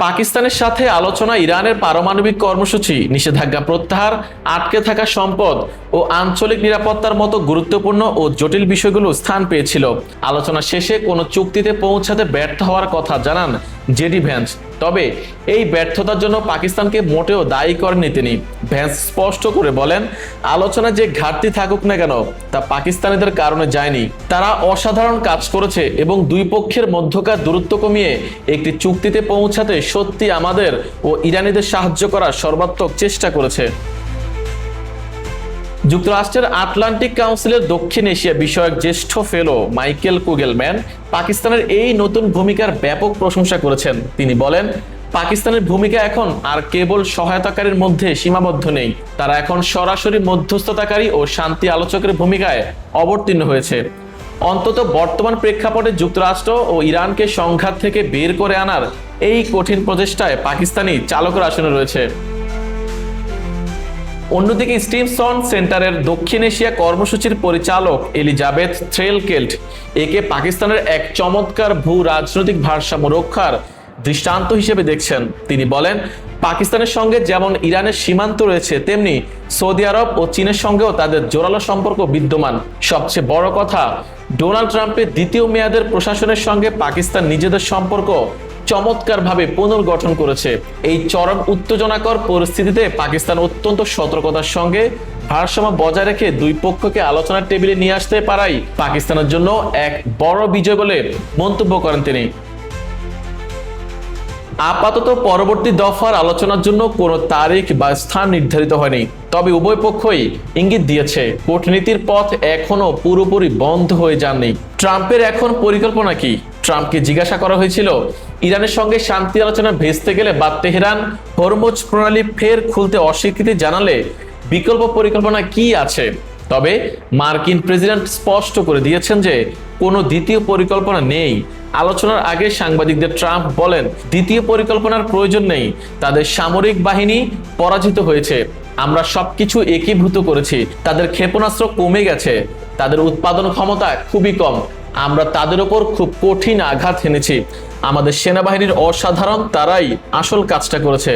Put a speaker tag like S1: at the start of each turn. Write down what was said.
S1: পাকিস্তানের সাথে আলোচনা, ইরানের পারমাণবিক কর্মসূচি, নিষেধাজ্ঞা প্রত্যাহার, আটকে থাকা সম্পদ ও আঞ্চলিক নিরাপত্তার মতো গুরুত্বপূর্ণ ও জটিল বিষয়গুলো স্থান পেয়েছিল। আলোচনা শেষে কোনো চুক্তিতে পৌঁছাতে ব্যর্থ হওয়ার কথা জানান জেডি ভ্যান্স। তবে এই ব্যর্থতার জন্য পাকিস্তানকে মোটেও দায়ী করেননি তিনি। ভ্যান্স স্পষ্ট করে বলেন, আলোচনায় যে ঘাটতি থাকুক না কেন তা পাকিস্তানিদের কারণে যায়নি। তারা অসাধারণ কাজ করেছে এবং দুই পক্ষের মধ্যকার দূরত্ব কমিয়ে একটি চুক্তিতে পৌঁছাতে সত্যি আমাদের ও ইরানিদের সাহায্য করার সর্বাত্মক চেষ্টা করেছে। যুক্তরাষ্ট্রের আটলান্টিক কাউন্সিলের দক্ষিণ এশিয়া বিষয়ক জ্যেষ্ঠ ফেলো মাইকেল কুগেলম্যান পাকিস্তানের এই নতুন ভূমিকার ব্যাপক প্রশংসা করেছেন। তিনি বলেন, পাকিস্তানের ভূমিকা এখন আর কেবল সহায়তাকারীর মধ্যে সীমাবদ্ধ নেই, তারা এখন সরাসরি মধ্যস্থতাকারী ও শান্তি আলোচকের ভূমিকায় অবতীর্ণ হয়েছে। অন্তত বর্তমান প্রেক্ষাপটে যুক্তরাষ্ট্র ও ইরানকে সংঘাত থেকে বের করে আনার এই কঠিন প্রচেষ্টায় পাকিস্তানি চালকের আসনে রয়েছে। অন্যদিকে স্টিমসন সেন্টারের দক্ষিণ এশিয়া কর্মসূচির পরিচালক এলিজাবেথ থ্রেলকেল্ট একে পাকিস্তানের এক চমৎকার ভূ রাজনৈতিক ভারসাম্য রক্ষার দৃষ্টান্ত হিসেবে দেখছেন। তিনি বলেন, পাকিস্তানের সঙ্গে যেমন ইরানের সীমান্ত রয়েছে, তেমনি সৌদি আরব ও চীনের সঙ্গেও তাদের জোরালো সম্পর্ক বিদ্যমান। সবচেয়ে বড় কথা, ডোনাল্ড ট্রাম্পের দ্বিতীয় মেয়াদের প্রশাসনের সঙ্গে পাকিস্তান নিজেদের সম্পর্ক চমৎকারভাবে পুনর্গঠন করেছে। এই চরম উত্তেজনাকর পরিস্থিতিতে পাকিস্তান অত্যন্ত সতর্কতার সঙ্গে ভারসাম্য বজায় রেখে দুই পক্ষকে আলোচনার টেবিলে নিয়ে আসতে পারাই পাকিস্তানের জন্য এক বড় বিজয় বলে মন্তব্য করেন তিনি। আপাতত পরবর্তী দফার আলোচনার জন্য কোনো তারিখ বা স্থান নির্ধারিত হয়নি, তবে উভয় পক্ষই ইঙ্গিত দিয়েছে কূটনীতির পথ এখনো পুরোপুরি বন্ধ হয়ে যায়নি। ট্রাম্পের এখন পরিকল্পনা কি? ট্রাম্পকে জিজ্ঞাসা করা হয়েছিল, ইরানের সঙ্গে শান্তি আলোচনা ভেস্তে গেলে বা তেহরান হরমুজ প্রণালী ফের খুলতে অস্বীকৃতি জানালে বিকল্প পরিকল্পনা কি আছে। তবে মার্কিন প্রেসিডেন্ট স্পষ্ট করে দিয়েছেন যে কোনো দ্বিতীয় পরিকল্পনা নেই। আলোচনার আগে সাংবাদিকদের ট্রাম্প বলেন, দ্বিতীয় পরিকল্পনার প্রয়োজন নেই, তাদের সামরিক বাহিনী পরাজিত হয়েছে, আমরা সবকিছু একীভূত করেছি, তাদের ক্ষেপণাস্ত্র কমে গেছে, তাদের উৎপাদন ক্ষমতা খুবই কম, আমরা তাদের উপর খুব কঠিন আঘাত হেনেছি, আমাদের সেনাবাহিনীর অসাধারণ, তারাই আসল কাজটা করেছে।